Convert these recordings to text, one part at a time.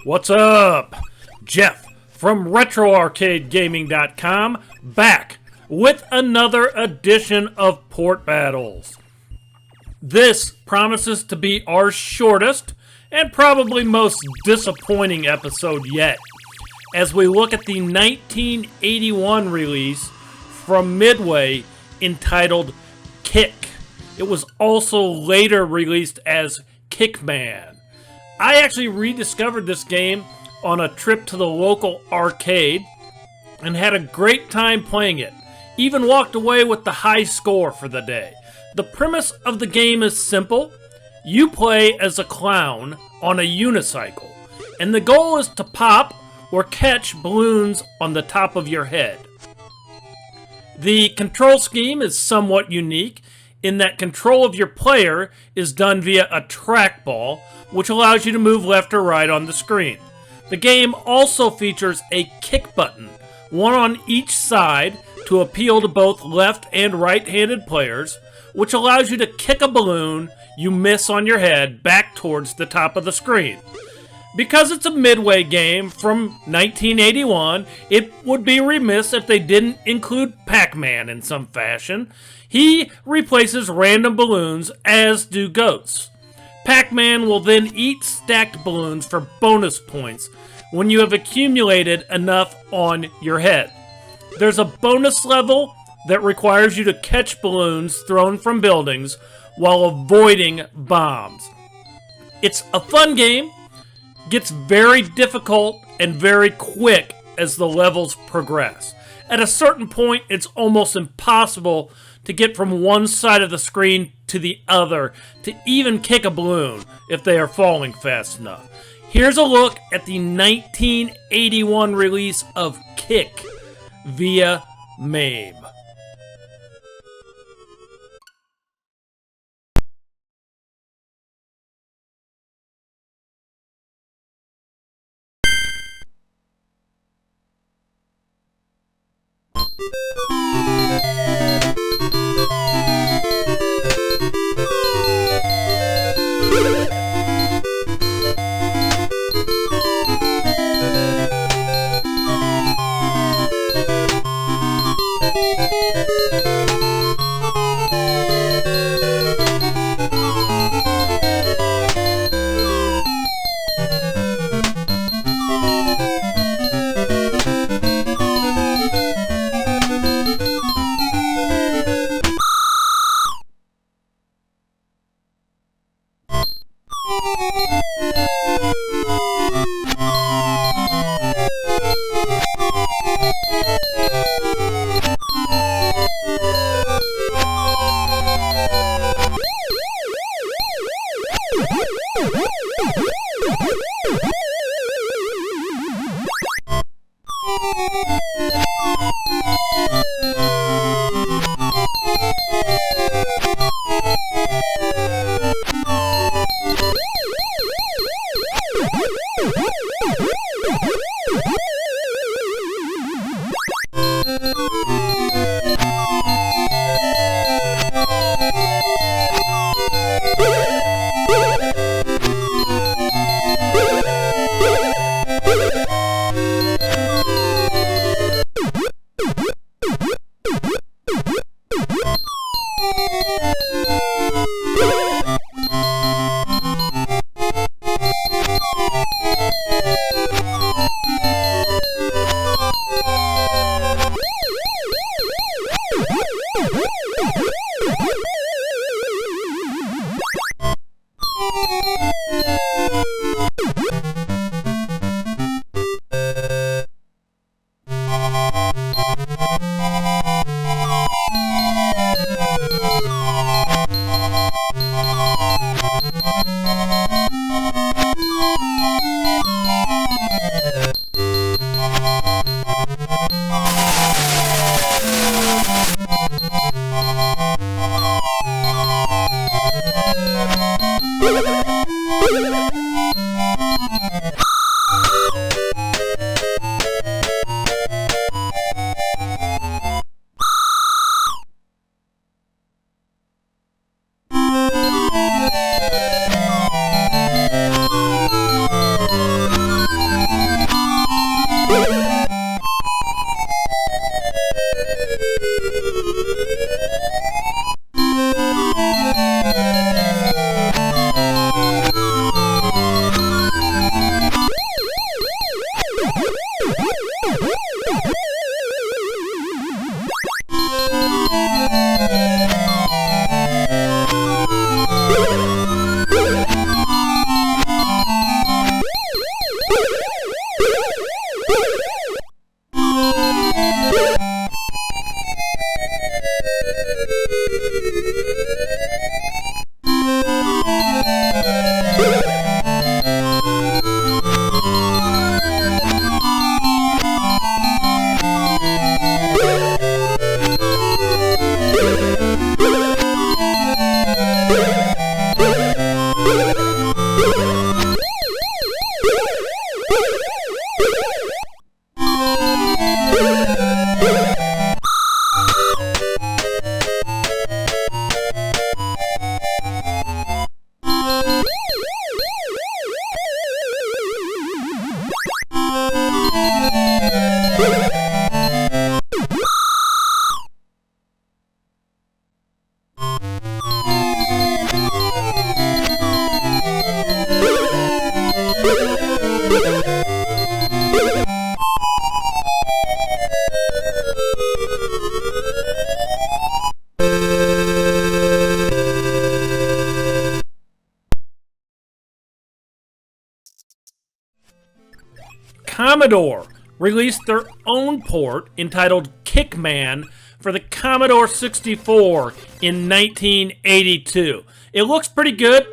What's up? Jeff from RetroArcadeGaming.com back with another edition of Port Battles. This promises to be our shortest and probably most disappointing episode yet, as we look at the 1981 release from Midway entitled Kick. It was also later released as Kickman. I actually rediscovered this game on a trip to the local arcade and had a great time playing it. Even walked away with the high score for the day. The premise of the game is simple. You play as a clown on a unicycle, and the goal is to pop or catch balloons on the top of your head. The control scheme is somewhat unique in that control of your player is done via a trackball, which allows you to move left or right on the screen. The game also features a kick button, one on each side, to appeal to both left and right-handed players, which allows you to kick a balloon you miss on your head back towards the top of the screen. Because it's a Midway game from 1981, it would be remiss if they didn't include Pac-Man in some fashion. He replaces random balloons, as do ghosts. Pac-Man will then eat stacked balloons for bonus points when you have accumulated enough on your head. There's a bonus level that requires you to catch balloons thrown from buildings while avoiding bombs. It's a fun game, gets very difficult and very quick as the levels progress. At a certain point, it's almost impossible to get from one side of the screen to the other to even kick a balloon if they are falling fast enough. Here's a look at the 1981 release of Kick via MAME. Commodore released their own port entitled Kickman for the Commodore 64 in 1982. It looks pretty good.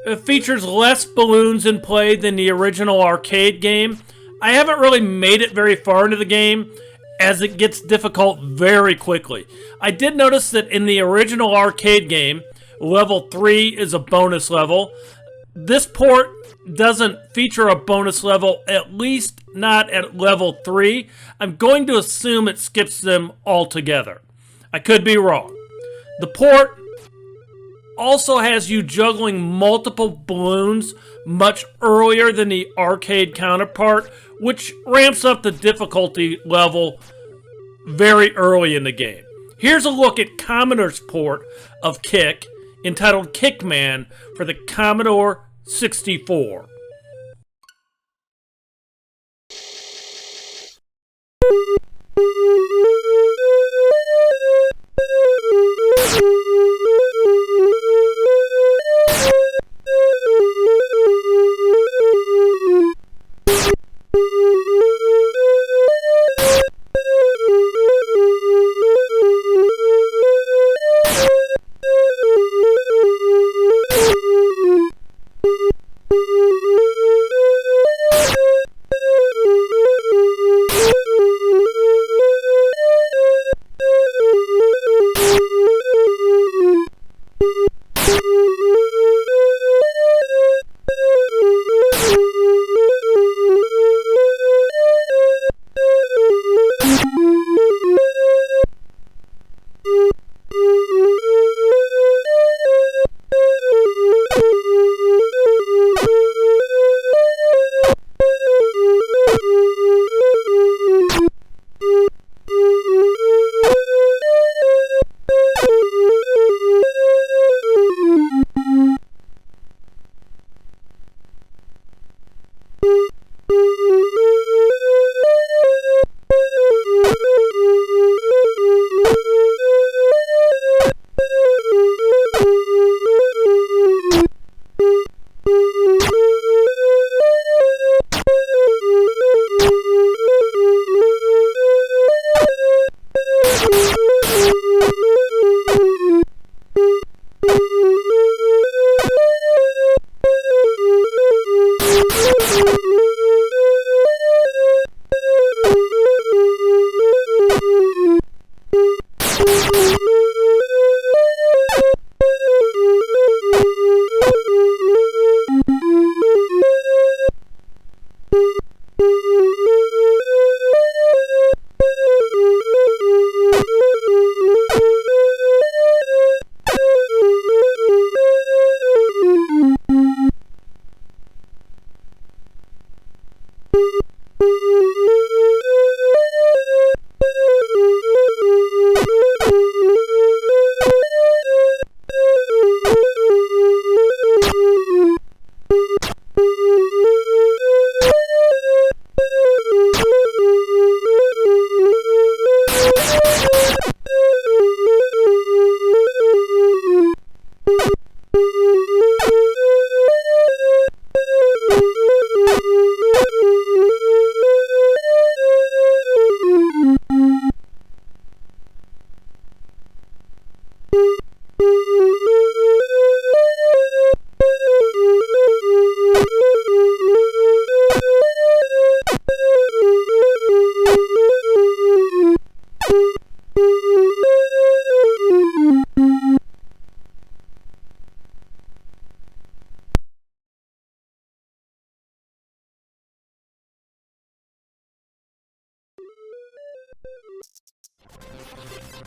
It features less balloons in play than the original arcade game. I haven't really made it very far into the game, as it gets difficult very quickly. I did notice that in the original arcade game, level 3 is a bonus level. This port doesn't feature a bonus level, at least not at level 3. I'm going to assume it skips them altogether. I could be wrong. The port also has you juggling multiple balloons much earlier than the arcade counterpart, which ramps up the difficulty level very early in the game. Here's a look at Commodore's port of Kick, entitled Kickman for the Commodore 64.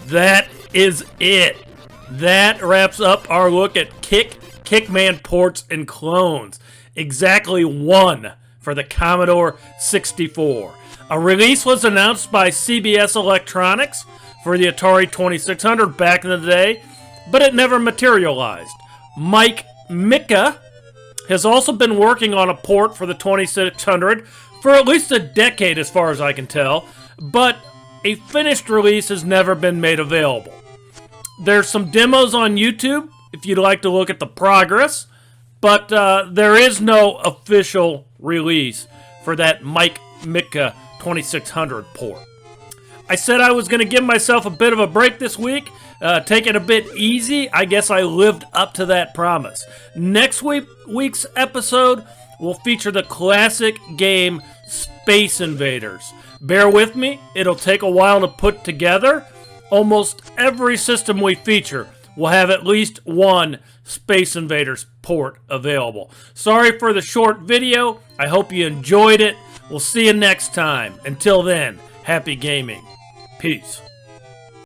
That is it. That wraps up our look at Kickman ports and clones. Exactly one for the Commodore 64. A release was announced by CBS Electronics for the Atari 2600 back in the day, but it never materialized. Mike Mika has also been working on a port for the 2600 for at least a decade as far as I can tell, but a finished release has never been made available. There's some demos on YouTube if you'd like to look at the progress, but there is no official release for that Mike Mika 2600 port. I said I was going to give myself a bit of a break this week, take it a bit easy. I guess I lived up to that promise. Next week's episode will feature the classic game Space Invaders. Bear with me, it'll take a while to put together. Almost every system we feature will have at least one Space Invaders port available. Sorry for the short video. I hope you enjoyed it. We'll see you next time. Until then, happy gaming. Peace.